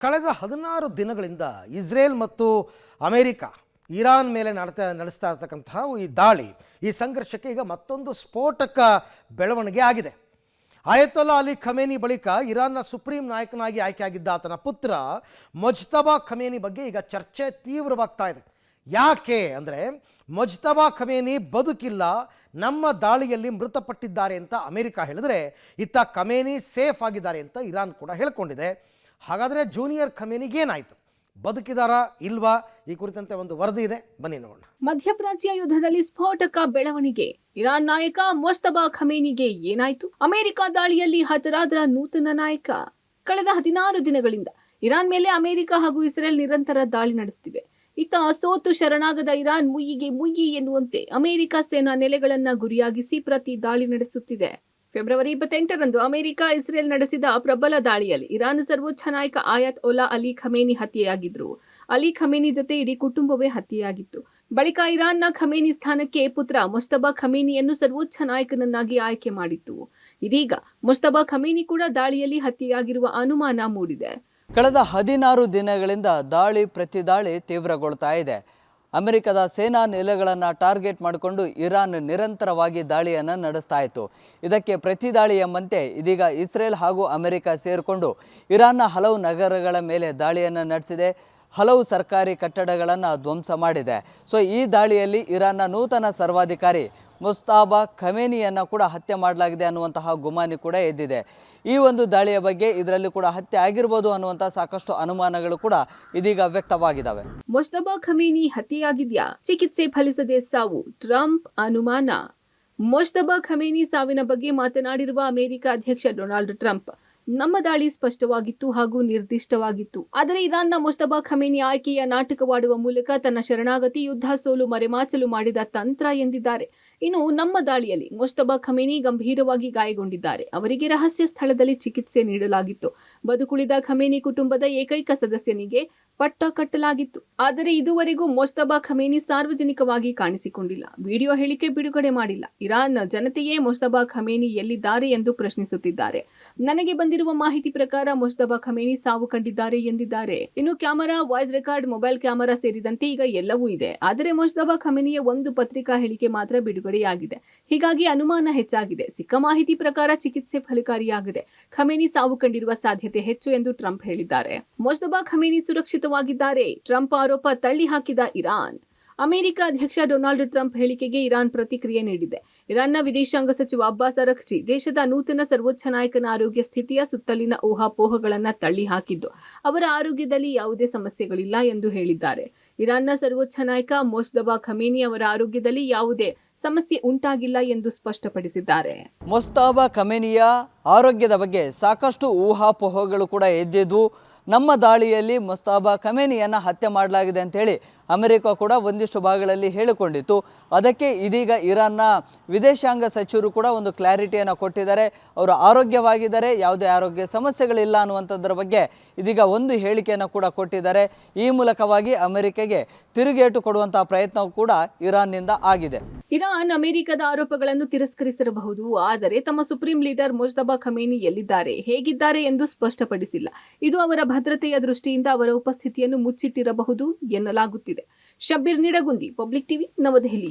ಕಳೆದ 16 ದಿನಗಳಿಂದ ಇಸ್ರೇಲ್ ಮತ್ತು ಅಮೆರಿಕ ಇರಾನ್ ಮೇಲೆ ನಡೆಸ್ತಾ ಇರತಕ್ಕಂತಹ ಈ ದಾಳಿ, ಈ ಸಂಘರ್ಷಕ್ಕೆ ಈಗ ಮತ್ತೊಂದು ಸ್ಫೋಟಕ ಬೆಳವಣಿಗೆ ಆಗಿದೆ. ಆಯತೊಲ್ಲಾ ಅಲಿ ಖಮೇನಿ ಬಳಿಕ ಇರಾನ್ನ ಸುಪ್ರೀಂ ನಾಯಕನಾಗಿ ಆಯ್ಕೆಯಾಗಿದ್ದ ಆತನ ಪುತ್ರ ಮುಜ್ತಬಾ ಖಮೇನಿ ಬಗ್ಗೆ ಈಗ ಚರ್ಚೆ ತೀವ್ರವಾಗ್ತಾ ಇದೆ. ಯಾಕೆ ಅಂದರೆ ಮುಜ್ತಬಾ ಖಮೇನಿ ಬದುಕಿಲ್ಲ, ನಮ್ಮ ದಾಳಿಯಲ್ಲಿ ಮೃತಪಟ್ಟಿದ್ದಾರೆ ಅಂತ ಅಮೆರಿಕ ಹೇಳಿದ್ರೆ, ಇತ್ತ ಖಮೇನಿ ಸೇಫ್ ಆಗಿದ್ದಾರೆ ಅಂತ ಇರಾನ್ ಕೂಡ ಹೇಳಿಕೊಂಡಿದೆ. ಹಾಗಾದರೆ ಜೂನಿಯರ್ ಖಮೇನಿಗೇನಾಯಿತು? ಬದುಕಿದಾರಾ ಇಲ್ವಾ? ಈ ಕುರಿತಂತೆ ಒಂದು ವರದಿ ಇದೆ, ಬನ್ನಿ ನೋಡೋಣ. ಮಧ್ಯಪ್ರಾಚ್ಯ ಯುದ್ಧದಲ್ಲಿ ಸ್ಫೋಟಕ ಬೆಳವಣಿಗೆ. ಇರಾನ್ ನಾಯಕ ಮುಜ್ತಬಾ ಖಮೇನಿಗೆ ಏನಾಯ್ತು? ಅಮೆರಿಕ ದಾಳಿಯಲ್ಲಿ ಹತರಾದ ನೂತನ ನಾಯಕ. ಕಳೆದ 16 ದಿನಗಳಿಂದ ಇರಾನ್ ಮೇಲೆ ಅಮೆರಿಕ ಹಾಗೂ ಇಸ್ರೇಲ್ ನಿರಂತರ ದಾಳಿ ನಡೆಸುತ್ತಿವೆ. ಇತ್ತ ಸೋತು ಶರಣಾಗದ ಇರಾನ್ ಮುಯ್ಯಿಗೆ ಮುಯ್ಯಿ ಎನ್ನುವಂತೆ ಅಮೆರಿಕ ಸೇನಾ ನೆಲೆಗಳನ್ನ ಗುರಿಯಾಗಿಸಿ ಪ್ರತಿ ದಾಳಿ ನಡೆಸುತ್ತಿದೆ. ಫೆಬ್ರವರಿ 28ರಂದು ಅಮೆರಿಕ ಇಸ್ರೇಲ್ ನಡೆಸಿದ ಪ್ರಬಲ ದಾಳಿಯಲ್ಲಿ ಇರಾನ್ ಸರ್ವೋಚ್ಚ ನಾಯಕ ಆಯತೊಲ್ಲಾ ಅಲಿ ಖಮೇನಿ ಹತ್ಯೆಯಾಗಿದ್ರು. ಅಲಿ ಖಮೇನಿ ಜೊತೆ ಇಡೀ ಕುಟುಂಬವೇ ಹತ್ಯೆಯಾಗಿತ್ತು. ಬಳಿಕ ಇರಾನ್ನ ಖಮೇನಿ ಸ್ಥಾನಕ್ಕೆ ಪುತ್ರ ಮುಜ್ತಬಾ ಖಮೇನಿಯನ್ನು ಸರ್ವೋಚ್ಚ ನಾಯಕನನ್ನಾಗಿ ಆಯ್ಕೆ ಮಾಡಿತ್ತು. ಇದೀಗ ಮುಜ್ತಬಾ ಖಮೇನಿ ಕೂಡ ದಾಳಿಯಲ್ಲಿ ಹತ್ಯೆಯಾಗಿರುವ ಅನುಮಾನ ಮೂಡಿದೆ. ಕಳೆದ 16 ದಿನಗಳಿಂದ ದಾಳಿ ಪ್ರತಿ ದಾಳಿ ತೀವ್ರಗೊಳ್ತಾ ಇದೆ. ಅಮೆರಿಕದ ಸೇನಾ ನೆಲೆಗಳನ್ನು ಟಾರ್ಗೆಟ್ ಮಾಡಿಕೊಂಡು ಇರಾನ್ ನಿರಂತರವಾಗಿ ದಾಳಿಯನ್ನು ನಡೆಸ್ತಾ ಇತ್ತು. ಇದಕ್ಕೆ ಪ್ರತಿ ದಾಳಿ ಎಂಬಂತೆ ಇದೀಗ ಇಸ್ರೇಲ್ ಹಾಗೂ ಅಮೆರಿಕ ಸೇರಿಕೊಂಡು ಇರಾನ್ನ ಹಲವು ನಗರಗಳ ಮೇಲೆ ದಾಳಿಯನ್ನು ನಡೆಸಿದೆ. ಹಲವು ಸರ್ಕಾರಿ ಕಟ್ಟಡಗಳನ್ನು ಧ್ವಂಸ ಮಾಡಿದೆ. ಸೊ ಈ ದಾಳಿಯಲ್ಲಿ ಇರಾನ್ನ ನೂತನ ಸರ್ವಾಧಿಕಾರಿ ಮುಜ್ತಬಾ ಖಮೇನಿಯನ್ನು ಕೂಡ ಹತ್ಯೆ ಮಾಡಲಾಗಿದೆ ಅನ್ನುವಂತಹ ಗುಮಾನಿ ಕೂಡ ಎದ್ದಿದೆ. ಈ ಒಂದು ದಾಳಿಯ ಬಗ್ಗೆ ಇದರಲ್ಲಿ ಕೂಡ ಹತ್ಯೆ ಆಗಿರ್ಬೋದು ಅನ್ನುವಂಥ ಸಾಕಷ್ಟು ಅನುಮಾನಗಳು ಕೂಡ ಇದೀಗ ವ್ಯಕ್ತವಾಗಿದ್ದಾವೆ. ಮುಜ್ತಬಾ ಖಮೇನಿ ಹತ್ಯೆಯಾಗಿದ್ಯಾ? ಚಿಕಿತ್ಸೆ ಫಲಿಸದೆ ಸಾವು, ಟ್ರಂಪ್ ಅನುಮಾನ. ಮುಜ್ತಬಾ ಖಮೇನಿ ಸಾವಿನ ಬಗ್ಗೆ ಮಾತನಾಡಿರುವ ಅಮೆರಿಕ ಅಧ್ಯಕ್ಷ ಡೊನಾಲ್ಡ್ ಟ್ರಂಪ್, ನಮ್ಮ ದಾಳಿ ಸ್ಪಷ್ಟವಾಗಿತ್ತು ಹಾಗೂ ನಿರ್ದಿಷ್ಟವಾಗಿತ್ತು. ಆದರೆ ಇರಾನ್ನ ಮುಜ್ತಬಾ ಖಮೇನಿ ಆಯ್ಕೆಯ ನಾಟಕವಾಡುವ ಮೂಲಕ ತನ್ನ ಶರಣಾಗತಿ, ಯುದ್ಧ ಸೋಲು ಮರೆಮಾಚಲು ಮಾಡಿದ ತಂತ್ರ ಎಂದಿದ್ದಾರೆ. ಇನ್ನು ನಮ್ಮ ದಾಳಿಯಲ್ಲಿ ಮುಜ್ತಬಾ ಖಮೇನಿ ಗಂಭೀರವಾಗಿ ಗಾಯಗೊಂಡಿದ್ದಾರೆ. ಅವರಿಗೆ ರಹಸ್ಯ ಸ್ಥಳದಲ್ಲಿ ಚಿಕಿತ್ಸೆ ನೀಡಲಾಗಿತ್ತು. ಬದುಕುಳಿದ ಖಮೇನಿ ಕುಟುಂಬದ ಏಕೈಕ ಸದಸ್ಯನಿಗೆ ಪಟ್ಟ ಕಟ್ಟಲಾಗಿತ್ತು. ಆದರೆ ಇದುವರೆಗೂ ಮುಜ್ತಬಾ ಖಮೇನಿ ಸಾರ್ವಜನಿಕವಾಗಿ ಕಾಣಿಸಿಕೊಂಡಿಲ್ಲ, ವಿಡಿಯೋ ಹೇಳಿಕೆ ಬಿಡುಗಡೆ ಮಾಡಿಲ್ಲ. ಇರಾನ್ ಜನತೆಯೇ ಮುಜ್ತಬಾ ಖಮೇನಿ ಎಲ್ಲಿದ್ದಾರೆ ಎಂದು ಪ್ರಶ್ನಿಸುತ್ತಿದ್ದಾರೆ. ನನಗೆ ಬಂದಿರುವ ಮಾಹಿತಿ ಪ್ರಕಾರ ಮುಜ್ತಬಾ ಖಮೇನಿ ಸಾವು ಕಂಡಿದ್ದಾರೆ ಎಂದಿದ್ದಾರೆ. ಇನ್ನು camera, voice record, mobile camera ಸೇರಿದಂತೆ ಈಗ ಎಲ್ಲವೂ ಇದೆ. ಆದರೆ ಮುಜ್ತಬಾ ಖಮೇನಿಯ ಒಂದು ಪತ್ರಿಕಾ ಹೇಳಿಕೆ ಮಾತ್ರ ಬಿಡುಗಡೆಯಾಗಿದೆ. ಹೀಗಾಗಿ ಅನುಮಾನ ಹೆಚ್ಚಾಗಿದೆ. ಸಿಕ್ಕ ಮಾಹಿತಿ ಪ್ರಕಾರ ಚಿಕಿತ್ಸೆ ಫಲಕಾರಿಯಾಗಿದೆ. ಖಮೇನಿ ಸಾವು ಕಂಡಿರುವ ಸಾಧ್ಯತೆ ಹೆಚ್ಚು ಎಂದು ಟ್ರಂಪ್ ಹೇಳಿದ್ದಾರೆ. ಮುಜ್ತಬಾ ಖಮೇನಿ ಸುರಕ್ಷಿತವಾಗಿದ್ದಾರೆ, ಟ್ರಂಪ್ ಆರೋಪ ತಳ್ಳಿ ಹಾಕಿದ ಇರಾನ್. ಅಮೆರಿಕ ಅಧ್ಯಕ್ಷ ಡೊನಾಲ್ಡ್ ಟ್ರಂಪ್ ಹೇಳಿಕೆಗೆ ಇರಾನ್ ಪ್ರತಿಕ್ರಿಯೆ ನೀಡಿದೆ. ಇರಾನ್ನ ವಿದೇಶಾಂಗ ಸಚಿವ ಅಬ್ಬಾಸ್ ಅರಕ್ಚಿ ದೇಶದ ನೂತನ ಸರ್ವೋಚ್ಚ ನಾಯಕನ ಆರೋಗ್ಯ ಸ್ಥಿತಿಯ ಸುತ್ತಲಿನ ಊಹಾಪೋಹಗಳನ್ನು ತಳ್ಳಿ ಹಾಕಿದ್ದು, ಅವರ ಆರೋಗ್ಯದಲ್ಲಿ ಯಾವುದೇ ಸಮಸ್ಯೆಗಳಿಲ್ಲ ಎಂದು ಹೇಳಿದ್ದಾರೆ. ಇರಾನ್ನ ಸರ್ವೋಚ್ಚ ನಾಯಕ ಮುಜ್ತಬಾ ಖಮೇನಿ ಅವರ ಆರೋಗ್ಯದಲ್ಲಿ ಯಾವುದೇ ಸಮಸ್ಯೆ ಉಂಟಾಗಿಲ್ಲ ಎಂದು ಸ್ಪಷ್ಟಪಡಿಸಿದ್ದಾರೆ. ಮುಜ್ತಬಾ ಖಮೇನಿಯ ಆರೋಗ್ಯದ ಬಗ್ಗೆ ಸಾಕಷ್ಟು ಊಹಾಪೋಹಗಳು ಕೂಡ ಎದ್ದಿದ್ದು, ನಮ್ಮ ದಾಳಿಯಲ್ಲಿ ಮುಜ್ತಬಾ ಖಮೇನಿಯನ್ನು ಹತ್ಯೆ ಮಾಡಲಾಗಿದೆ ಅಂತೇಳಿ ಅಮೆರಿಕ ಕೂಡ ಒಂದಿಷ್ಟು ಭಾಗಗಳಲ್ಲಿ ಹೇಳಿಕೊಂಡಿತ್ತು. ಅದಕ್ಕೆ ಇದೀಗ ಇರಾನ್ನ ವಿದೇಶಾಂಗ ಸಚಿವರು ಕೂಡ ಒಂದು ಕ್ಲಾರಿಟಿಯನ್ನು ಕೊಟ್ಟಿದ್ದಾರೆ. ಅವರು ಆರೋಗ್ಯವಾಗಿದ್ದಾರೆ, ಯಾವುದೇ ಆರೋಗ್ಯ ಸಮಸ್ಯೆಗಳಿಲ್ಲ ಅನ್ನುವಂಥದ್ರ ಬಗ್ಗೆ ಇದೀಗ ಒಂದು ಹೇಳಿಕೆಯನ್ನು ಕೂಡ ಕೊಟ್ಟಿದ್ದಾರೆ. ಈ ಮೂಲಕವಾಗಿ ಅಮೆರಿಕೆಗೆ ತಿರುಗೇಟು ಕೊಡುವಂತಹ ಪ್ರಯತ್ನವೂ ಕೂಡ ಇರಾನ್ನಿಂದ ಆಗಿದೆ. ಇರಾನ್ ಅಮೆರಿಕದ ಆರೋಪಗಳನ್ನು ತಿರಸ್ಕರಿಸಿರಬಹುದು, ಆದರೆ ತಮ್ಮ ಸುಪ್ರೀಂ ಲೀಡರ್ ಮುಜ್ತಬಾ ಖಮೇನಿ ಎಲ್ಲಿದ್ದಾರೆ, ಹೇಗಿದ್ದಾರೆ ಎಂದು ಸ್ಪಷ್ಟಪಡಿಸಿಲ್ಲ. ಇದು ಅವರ ಭದ್ರತೆಯ ದೃಷ್ಟಿಯಿಂದ ಅವರ ಉಪಸ್ಥಿತಿಯನ್ನು ಮುಚ್ಚಿಟ್ಟಿರಬಹುದು ಎನ್ನಲಾಗುತ್ತಿದೆ. ಶಬ್ಬೀರ್ ನಿಡಗುಂದಿ, ಪಬ್ಲಿಕ್ ಟಿವಿ, ನವದೆಹಲಿ.